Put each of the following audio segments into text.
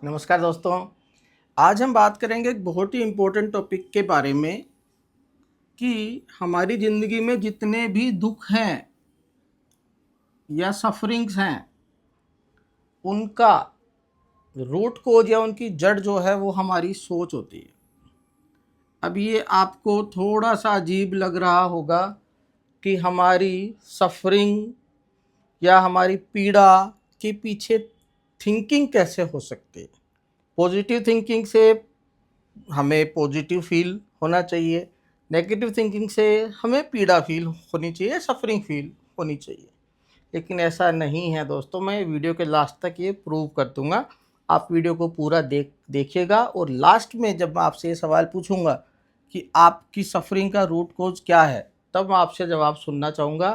नमस्कार दोस्तों। आज हम बात करेंगे एक बहुत ही इम्पोर्टेंट टॉपिक के बारे में कि हमारी ज़िंदगी में जितने भी दुख हैं या सफरिंग्स हैं, उनका रूट कोज या उनकी जड़ जो है वो हमारी सोच होती है। अब ये आपको थोड़ा सा अजीब लग रहा होगा कि हमारी सफरिंग या हमारी पीड़ा के पीछे थिंकिंग कैसे हो सकती है। पॉजिटिव थिंकिंग से हमें पॉजिटिव फील होना चाहिए, नेगेटिव थिंकिंग से हमें पीड़ा फील होनी चाहिए, सफरिंग फील होनी चाहिए। लेकिन ऐसा नहीं है दोस्तों। मैं वीडियो के लास्ट तक ये प्रूव कर दूंगा। आप वीडियो को पूरा देखिएगा और लास्ट में जब मैं आपसे ये सवाल पूछूंगा कि आपकी सफरिंग का रूट कोज क्या है, तब मैं आपसे जवाब सुनना चाहूँगा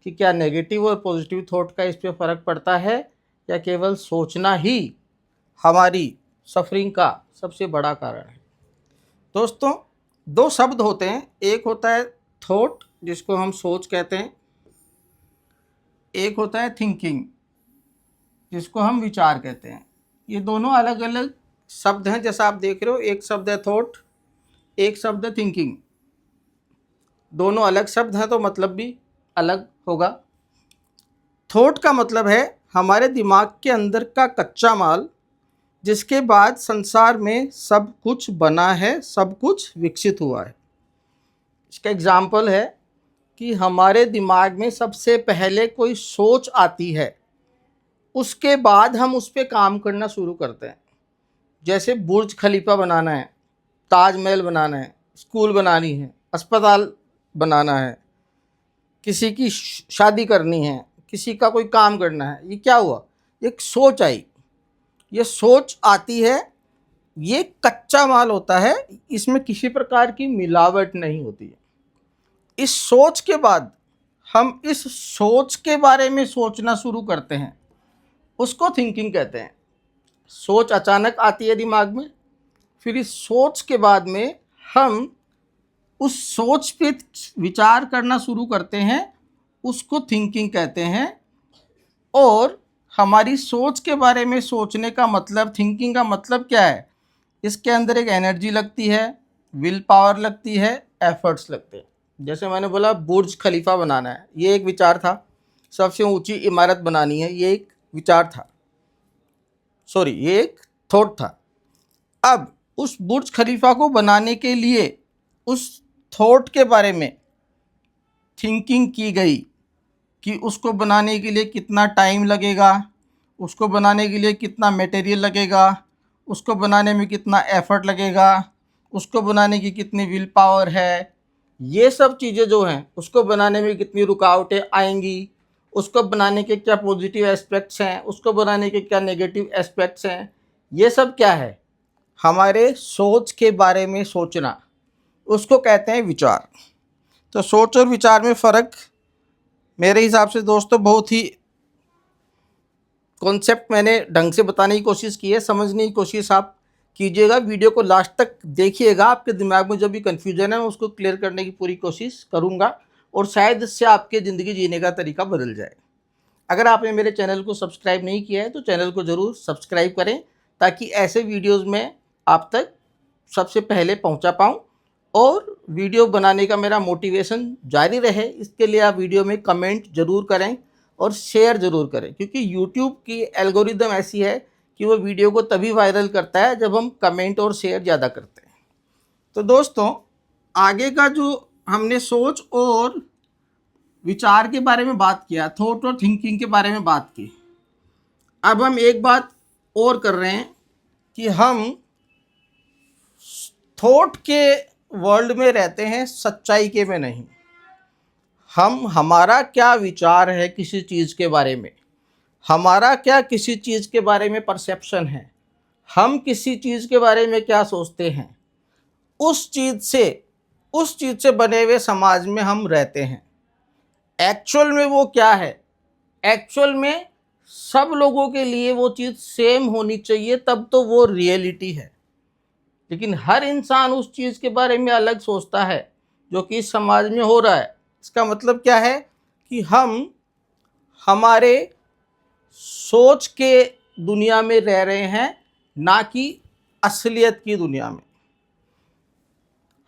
कि क्या नेगेटिव और पॉजिटिव थॉट का इस पर फ़र्क पड़ता है या केवल सोचना ही हमारी सफरिंग का सबसे बड़ा कारण है। दोस्तों, दो शब्द होते हैं, एक होता है थॉट जिसको हम सोच कहते हैं, एक होता है थिंकिंग जिसको हम विचार कहते हैं। ये दोनों अलग अलग शब्द हैं। जैसा आप देख रहे हो, एक शब्द है थॉट, एक शब्द है थिंकिंग। दोनों अलग शब्द हैं तो मतलब भी अलग होगा। थॉट का मतलब है हमारे दिमाग के अंदर का कच्चा माल, जिसके बाद संसार में सब कुछ बना है, सब कुछ विकसित हुआ है। इसका एग्जाम्पल है कि हमारे दिमाग में सबसे पहले कोई सोच आती है, उसके बाद हम उस पर काम करना शुरू करते हैं। जैसे बुर्ज खलीफा बनाना है, ताजमहल बनाना है, स्कूल बनानी है, अस्पताल बनाना है, किसी की शादी करनी है, किसी का कोई काम करना है। ये क्या हुआ? एक सोच आई। ये सोच आती है, ये कच्चा माल होता है, इसमें किसी प्रकार की मिलावट नहीं होती है। इस सोच के बाद हम इस सोच के बारे में सोचना शुरू करते हैं, उसको थिंकिंग कहते हैं। सोच अचानक आती है दिमाग में, फिर इस सोच के बाद में हम उस सोच पे विचार करना शुरू करते हैं, उसको थिंकिंग कहते हैं। और हमारी सोच के बारे में सोचने का मतलब, थिंकिंग का मतलब क्या है? इसके अंदर एक एनर्जी लगती है, विल पावर लगती है, एफर्ट्स लगते हैं। जैसे मैंने बोला बुर्ज खलीफा बनाना है, ये एक विचार था। सबसे ऊंची इमारत बनानी है, ये एक विचार था, सॉरी ये एक थॉट था। अब उस बुर्ज खलीफा को बनाने के लिए उस थॉट के बारे में थिंकिंग की गई कि उसको बनाने के लिए कितना टाइम लगेगा, उसको बनाने के लिए कितना मटेरियल लगेगा, उसको बनाने में कितना एफर्ट लगेगा, उसको बनाने की कितनी विल पावर है। ये सब चीज़ें जो हैं, उसको बनाने में कितनी रुकावटें आएंगी, उसको बनाने के क्या पॉजिटिव एस्पेक्ट्स हैं, उसको बनाने के क्या नेगेटिव एस्पेक्ट्स हैं, ये सब क्या है? हमारे सोच के बारे में सोचना, उसको कहते हैं विचार। तो सोच और विचार में फ़र्क मेरे हिसाब से दोस्तों बहुत ही कॉन्सेप्ट मैंने ढंग से बताने की कोशिश की है। समझने की कोशिश आप कीजिएगा, वीडियो को लास्ट तक देखिएगा। आपके दिमाग में जो भी कन्फ्यूजन है मैं उसको क्लियर करने की पूरी कोशिश करूँगा और शायद इससे आपके ज़िंदगी जीने का तरीका बदल जाए। अगर आपने मेरे चैनल को सब्सक्राइब नहीं किया है तो चैनल को ज़रूर सब्सक्राइब करें, ताकि ऐसे वीडियोज़ में आप तक सबसे पहले पहुंचा पाऊं और वीडियो बनाने का मेरा मोटिवेशन जारी रहे। इसके लिए आप वीडियो में कमेंट ज़रूर करें और शेयर ज़रूर करें, क्योंकि यूट्यूब की एल्गोरिदम ऐसी है कि वो वीडियो को तभी वायरल करता है जब हम कमेंट और शेयर ज़्यादा करते हैं। तो दोस्तों, आगे का जो हमने सोच और विचार के बारे में बात किया, थॉट और थिंकिंग के बारे में बात की, अब हम एक बात और कर रहे हैं कि हम थॉट के वर्ल्ड में रहते हैं, सच्चाई के में नहीं। हमारा क्या विचार है किसी चीज़ के बारे में, हमारा क्या किसी चीज़ के बारे में परसेप्शन है, हम किसी चीज़ के बारे में क्या सोचते हैं, उस चीज़ से बने हुए समाज में हम रहते हैं। एक्चुअल में वो क्या है? एक्चुअल में सब लोगों के लिए वो चीज़ सेम होनी चाहिए, तब तो वो रियलिटी है। लेकिन हर इंसान उस चीज़ के बारे में अलग सोचता है जो कि इस समाज में हो रहा है। इसका मतलब क्या है कि हम हमारे सोच के दुनिया में रह रहे हैं, ना कि असलियत की दुनिया में।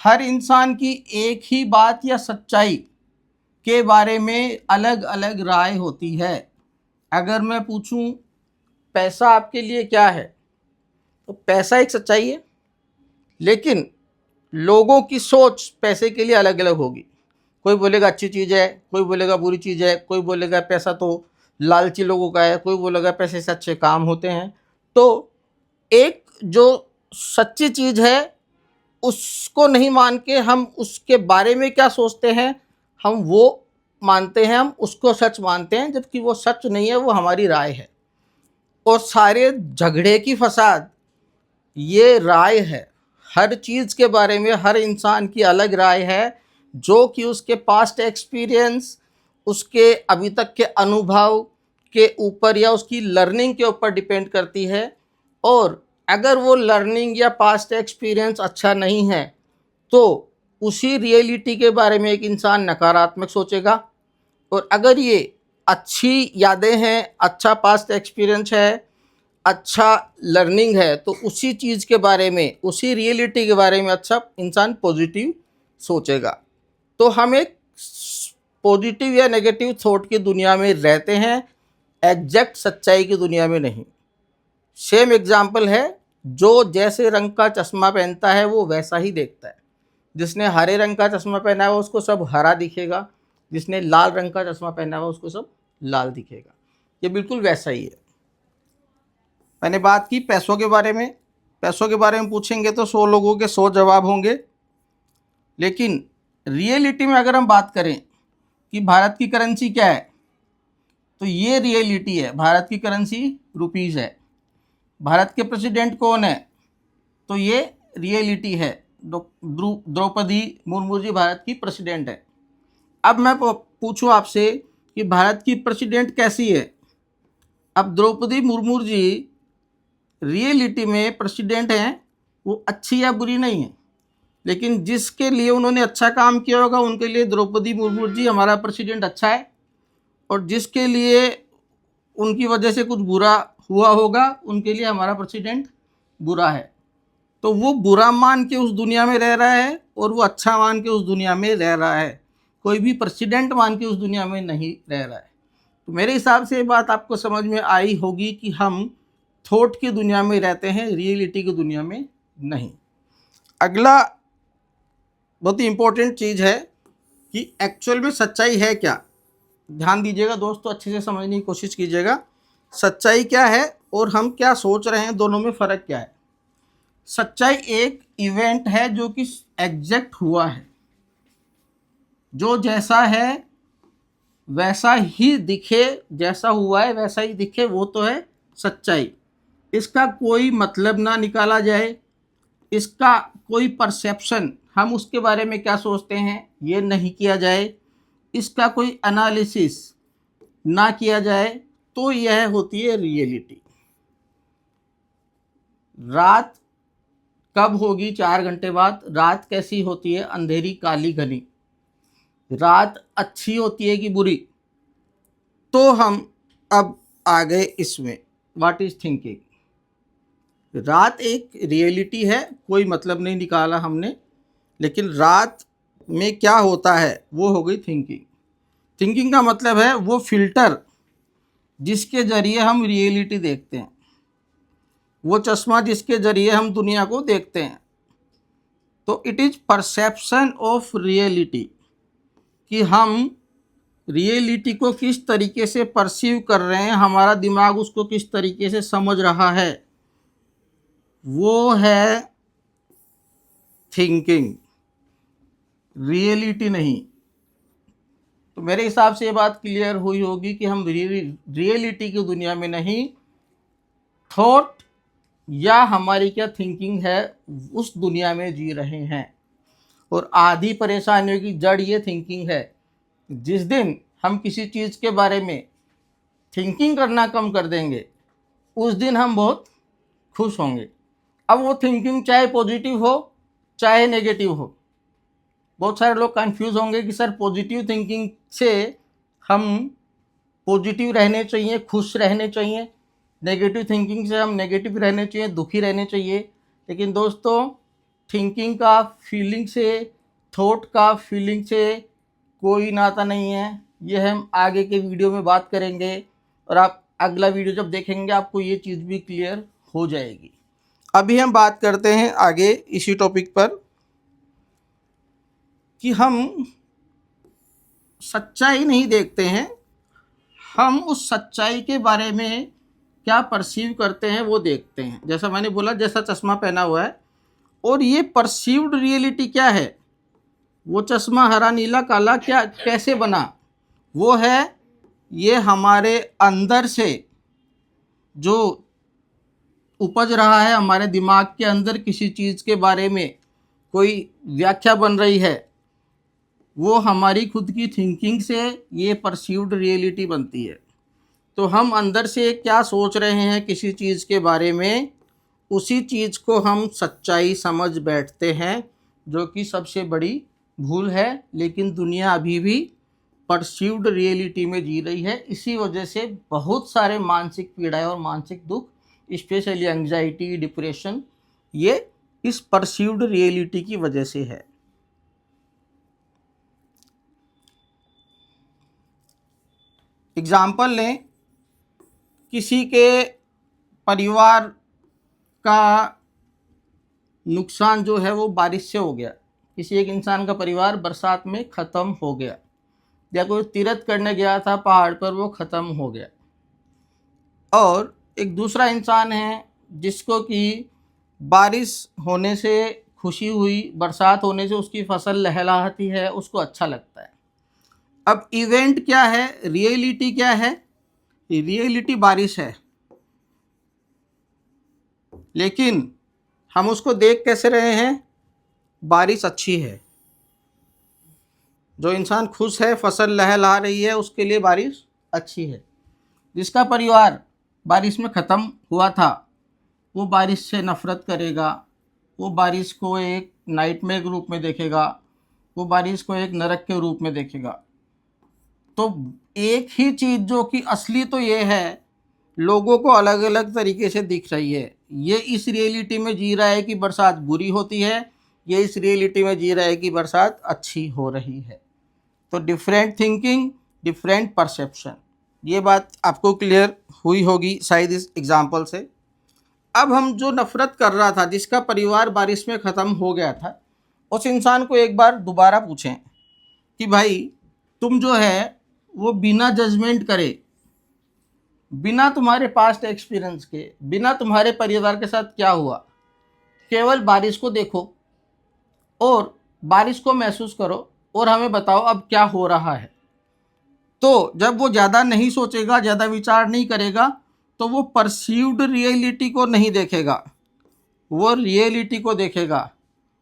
हर इंसान की एक ही बात या सच्चाई के बारे में अलग अलग राय होती है। अगर मैं पूछूं पैसा आपके लिए क्या है, तो पैसा एक सच्चाई है, लेकिन लोगों की सोच पैसे के लिए अलग अलग होगी। कोई बोलेगा अच्छी चीज़ है, कोई बोलेगा बुरी चीज़ है, कोई बोलेगा पैसा तो लालची लोगों का है, कोई बोलेगा पैसे से अच्छे काम होते हैं। तो एक जो सच्ची चीज़ है उसको नहीं मान के हम उसके बारे में क्या सोचते हैं, हम वो मानते हैं, हम उसको सच मानते हैं, जबकि वो सच नहीं है, वो हमारी राय है। और सारे झगड़े की फसाद ये राय है। हर चीज़ के बारे में हर इंसान की अलग राय है, जो कि उसके पास्ट एक्सपीरियंस, उसके अभी तक के अनुभव के ऊपर या उसकी लर्निंग के ऊपर डिपेंड करती है। और अगर वो लर्निंग या पास्ट एक्सपीरियंस अच्छा नहीं है, तो उसी रियलिटी के बारे में एक इंसान नकारात्मक सोचेगा। और अगर ये अच्छी यादें हैं, अच्छा पास्ट एक्सपीरियंस है, अच्छा लर्निंग है, तो उसी चीज़ के बारे में, उसी रियलिटी के बारे में अच्छा इंसान पॉजिटिव सोचेगा। तो हम एक पॉजिटिव या नेगेटिव थॉट की दुनिया में रहते हैं, एग्जैक्ट सच्चाई की दुनिया में नहीं। सेम एग्जाम्पल है, जो जैसे रंग का चश्मा पहनता है वो वैसा ही देखता है। जिसने हरे रंग का चश्मा पहना है उसको सब हरा दिखेगा, जिसने लाल रंग का चश्मा पहना हुआ उसको सब लाल दिखेगा। ये बिल्कुल वैसा ही है। मैंने बात की पैसों के बारे में। पैसों के बारे में पूछेंगे तो 100 लोगों के 100 जवाब होंगे, लेकिन रियलिटी में अगर हम बात करें कि भारत की करेंसी क्या है, तो ये रियलिटी है, भारत की करेंसी रुपीज़ है। भारत के प्रेसिडेंट कौन है, तो ये रियलिटी है, द्रौपदी मुर्मू जी भारत की प्रेसिडेंट है। अब मैं पूछूं आपसे कि भारत की प्रेसिडेंट कैसी है। अब द्रौपदी मुर्मू जी रियलिटी में प्रेसिडेंट हैं, वो अच्छी या बुरी नहीं है, लेकिन जिसके लिए उन्होंने अच्छा काम किया होगा उनके लिए द्रौपदी मुर्मू जी हमारा प्रेसिडेंट अच्छा है, और जिसके लिए उनकी वजह से कुछ बुरा हुआ होगा उनके लिए हमारा प्रेसिडेंट बुरा है। तो वो बुरा मान के उस दुनिया में रह रहा है और वो अच्छा मान के उस दुनिया में रह रहा है। कोई भी प्रेसिडेंट मान के उस दुनिया में नहीं रह रहा है। तो मेरे हिसाब से ये बात आपको समझ में आई होगी कि हम थॉट की दुनिया में रहते हैं, रियलिटी की दुनिया में नहीं। अगला बहुत ही इम्पोर्टेंट चीज़ है कि एक्चुअल में सच्चाई है क्या। ध्यान दीजिएगा दोस्तों, अच्छे से समझने की कोशिश कीजिएगा। सच्चाई क्या है और हम क्या सोच रहे हैं, दोनों में फ़र्क क्या है। सच्चाई एक इवेंट है जो कि एग्जैक्ट हुआ है, जो जैसा है वैसा ही दिखे, जैसा हुआ है वैसा ही दिखे, वो तो है सच्चाई। इसका कोई मतलब ना निकाला जाए, इसका कोई परसेप्शन, हम उसके बारे में क्या सोचते हैं ये नहीं किया जाए, इसका कोई एनालिसिस ना किया जाए, तो यह होती है रियलिटी। रात कब होगी, 4 घंटे बाद। रात कैसी होती है, अंधेरी काली घनी। रात अच्छी होती है कि बुरी। तो हम अब आ गए इसमें, व्हाट इज थिंकिंग। रात एक रियलिटी है, कोई मतलब नहीं निकाला हमने, लेकिन रात में क्या होता है वो हो गई थिंकिंग। थिंकिंग का मतलब है वो फिल्टर जिसके ज़रिए हम रियलिटी देखते हैं, वो चश्मा जिसके ज़रिए हम दुनिया को देखते हैं। तो it is perception of reality, कि हम रियलिटी को किस तरीके से परसीव कर रहे हैं, हमारा दिमाग उसको किस तरीके से समझ रहा है, वो है थिंकिंग, रियलिटी नहीं। तो मेरे हिसाब से ये बात क्लियर हुई होगी कि हम रियलिटी की दुनिया में नहीं, थॉट या हमारी क्या थिंकिंग है उस दुनिया में जी रहे हैं। और आधी परेशानियों की जड़ ये थिंकिंग है। जिस दिन हम किसी चीज़ के बारे में थिंकिंग करना कम कर देंगे, उस दिन हम बहुत खुश होंगे। अब वो थिंकिंग चाहे पॉजिटिव हो चाहे नेगेटिव हो। बहुत सारे लोग कंफ्यूज होंगे कि सर पॉजिटिव थिंकिंग से हम पॉजिटिव रहने चाहिए, खुश रहने चाहिए, नेगेटिव थिंकिंग से हम नेगेटिव रहने चाहिए, दुखी रहने चाहिए। लेकिन दोस्तों, थिंकिंग का फीलिंग से, थॉट का फीलिंग से कोई नाता नहीं है। ये हम आगे के वीडियो में बात करेंगे, और आप अगला वीडियो जब देखेंगे आपको ये चीज़ भी क्लियर हो जाएगी। अभी हम बात करते हैं आगे इसी टॉपिक पर कि हम सच्चाई नहीं देखते हैं, हम उस सच्चाई के बारे में क्या परसीव करते हैं वो देखते हैं। जैसा मैंने बोला, जैसा चश्मा पहना हुआ है, और ये परसीव्ड रियलिटी क्या है, वो चश्मा हरा नीला काला क्या कैसे बना, वो है ये हमारे अंदर से जो उपज रहा है, हमारे दिमाग के अंदर किसी चीज़ के बारे में कोई व्याख्या बन रही है, वो हमारी खुद की थिंकिंग से ये परसीव्ड रियलिटी बनती है। तो हम अंदर से क्या सोच रहे हैं किसी चीज़ के बारे में, उसी चीज़ को हम सच्चाई समझ बैठते हैं, जो कि सबसे बड़ी भूल है। लेकिन दुनिया अभी भी परसीव्ड रियलिटी में जी रही है। इसी वजह से बहुत सारे मानसिक पीड़ाएं और मानसिक दुख, स्पेशली एंग्जाइटी, डिप्रेशन, ये इस परसीव्ड रियलिटी की वजह से है। एग्जाम्पल लें, किसी के परिवार का नुकसान जो है वो बारिश से हो गया, किसी एक इंसान का परिवार बरसात में ख़त्म हो गया, या कोई तीर्थ करने गया था पहाड़ पर, वो ख़त्म हो गया। और एक दूसरा इंसान है जिसको कि बारिश होने से खुशी हुई, बरसात होने से उसकी फसल लहलहाती है, उसको अच्छा लगता है। अब इवेंट क्या है, रियलिटी क्या है, रियलिटी बारिश है, लेकिन हम उसको देख कैसे रहे हैं, बारिश अच्छी है। जो इंसान खुश है, फसल लहलहा रही है, उसके लिए बारिश अच्छी है। जिसका परिवार बारिश में ख़त्म हुआ था, वो बारिश से नफ़रत करेगा, वो बारिश को एक नाइटमेयर के रूप में देखेगा, वो बारिश को एक नरक के रूप में देखेगा। तो एक ही चीज़ जो कि असली तो ये है, लोगों को अलग अलग तरीके से दिख रही है। ये इस रियलिटी में जी रहा है कि बरसात बुरी होती है, ये इस रियलिटी में जी रहा है कि बरसात अच्छी हो रही है। तो डिफरेंट थिंकिंग, डिफरेंट परसेप्शन, ये बात आपको क्लियर हुई होगी शायद इस एग्जाम्पल से। अब हम जो नफ़रत कर रहा था, जिसका परिवार बारिश में ख़त्म हो गया था, उस इंसान को एक बार दोबारा पूछें कि भाई तुम जो है वो बिना जजमेंट करे, बिना तुम्हारे पास्ट एक्सपीरियंस के, बिना तुम्हारे परिवार के साथ क्या हुआ, केवल बारिश को देखो और बारिश को महसूस करो और हमें बताओ अब क्या हो रहा है। तो जब वो ज़्यादा नहीं सोचेगा, ज़्यादा विचार नहीं करेगा, तो वो परसीव्ड रियलिटी को नहीं देखेगा, वो रियलिटी को देखेगा।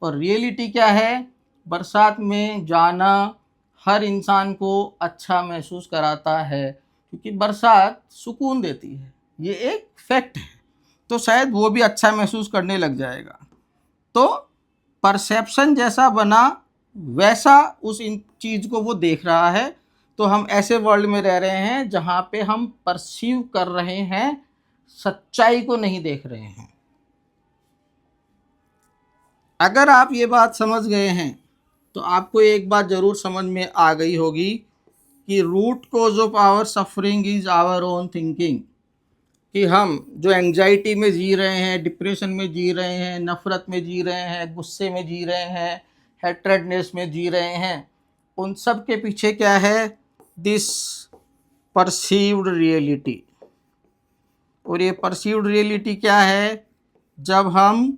और रियलिटी क्या है, बरसात में जाना हर इंसान को अच्छा महसूस कराता है, क्योंकि बरसात सुकून देती है, ये एक फैक्ट है। तो शायद वो भी अच्छा महसूस करने लग जाएगा। तो परसेप्शन जैसा बना वैसा उस इन चीज़ को वो देख रहा है। तो हम ऐसे वर्ल्ड में रह रहे हैं जहाँ पे हम परसीव कर रहे हैं, सच्चाई को नहीं देख रहे हैं। अगर आप ये बात समझ गए हैं तो आपको एक बात ज़रूर समझ में आ गई होगी कि root cause of our suffering is our own thinking. कि हम जो एंग्जाइटी में जी रहे हैं, डिप्रेशन में जी रहे हैं, नफ़रत में जी रहे हैं, गुस्से में जी रहे हैं, हेट्रेडनेस में जी रहे हैं, उन सब के पीछे क्या है, दिस परसीव्ड रियलिटी। और ये परसीव्ड रियलिटी क्या है, जब हम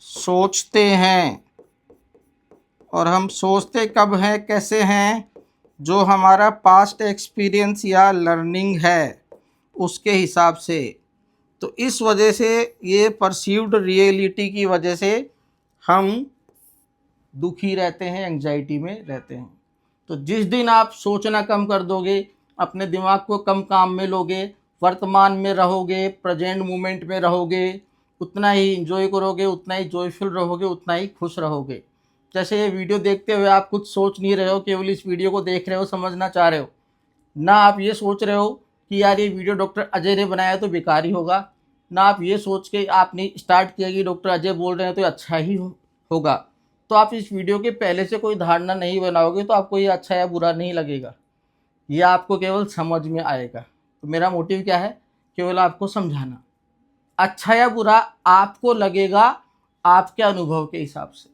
सोचते हैं, और हम सोचते कब हैं, कैसे हैं, जो हमारा पास्ट एक्सपीरियंस या लर्निंग है उसके हिसाब से। तो इस वजह से, ये परसीव्ड रियलिटी की वजह से हम दुखी रहते हैं, एंग्जाइटी में रहते हैं। तो जिस दिन आप सोचना कम कर दोगे, अपने दिमाग को कम काम में लोगे, वर्तमान में रहोगे, प्रेजेंट मोमेंट में रहोगे, उतना ही इंजॉय करोगे, उतना ही जॉयफुल रहोगे, उतना ही खुश रहोगे। जैसे ये वीडियो देखते हुए आप कुछ सोच नहीं रहे हो, केवल इस वीडियो को देख रहे हो, समझना चाह रहे हो ना, आप ये सोच रहे हो कि यार ये वीडियो डॉक्टर अजय ने बनाया तो बेकार ही होगा, ना आप ये सोच के आपने स्टार्ट किया कि डॉक्टर अजय बोल रहे हैं तो अच्छा ही होगा। तो आप इस वीडियो के पहले से कोई धारणा नहीं बनाओगे तो आपको ये अच्छा या बुरा नहीं लगेगा, ये आपको केवल समझ में आएगा। तो मेरा मोटिव क्या है, केवल आपको समझाना। अच्छा या बुरा आपको लगेगा आपके अनुभव के हिसाब से।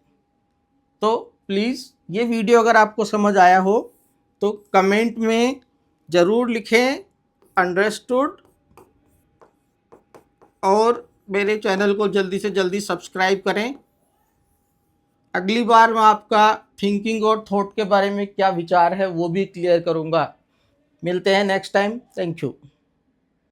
तो प्लीज़ ये वीडियो अगर आपको समझ आया हो तो कमेंट में ज़रूर लिखें अंडरस्टूड, और मेरे चैनल को जल्दी से जल्दी सब्सक्राइब करें। अगली बार मैं आपका थिंकिंग और थॉट के बारे में क्या विचार है वो भी क्लियर करूँगा। मिलते हैं नेक्स्ट टाइम। Thank you.